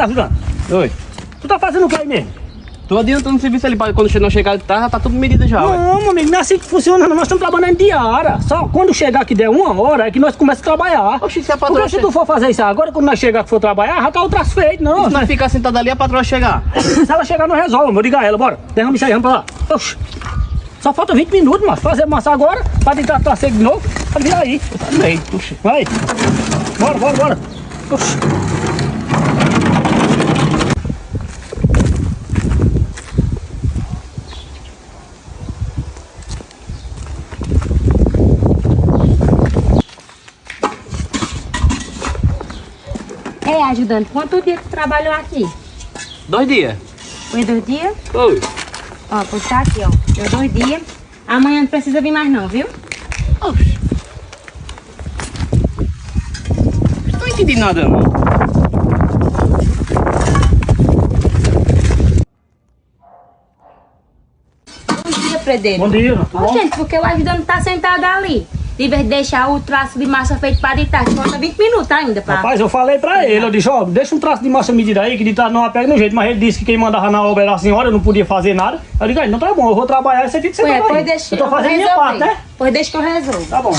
Juliano, Oi. tu tá fazendo o que aí mesmo? Tô adiantando o serviço ali pra quando não chegar de tarde, já tá tudo medido já, ué. Não, meu amigo, não é assim que funciona, nós estamos trabalhando diária. Só quando chegar que der 1 hora é que nós começamos a trabalhar. Oxi, se a Porque patroa se tu for fazer isso agora, quando nós chegar que for trabalhar, já tá o traço feito, não. Se nós ficar sentado ali, a patroa chegar. Se ela chegar, não resolve, vou ligar ela, bora. Derrama isso aí, vamos pra lá. Oxi. Só falta 20 minutos, mas fazer massa agora, pra tentar traçar de novo, pra virar aí. Bem, puxa. Vai. Bora, bora, bora. Oxi. É, ajudante, quanto dia que trabalhou aqui? 2 dias. Foi 2 dias? Oi. Ó, pois tá aqui, ó. Deu 2 dias. Amanhã não precisa vir mais não, viu? Oxi. Não entendi nada, não. Bom dia, Predeiro. Bom dia, tudo Ô, bom? gente, porque o ajudante tá sentado ali. De vez de deixar o traço de massa feito pra deitar, falta 20 minutos ainda pra... Rapaz, eu falei pra ele, eu disse, ó, deixa um traço de massa medida aí, que de tarde não pega no jeito, mas ele disse que quem mandava na obra era a senhora, eu não podia fazer nada. Eu digo, então tá bom, eu vou trabalhar e você fica sentado aí. Pois deixa Eu tô fazendo minha parte, né? Pois deixa que eu resolvo. Tá bom.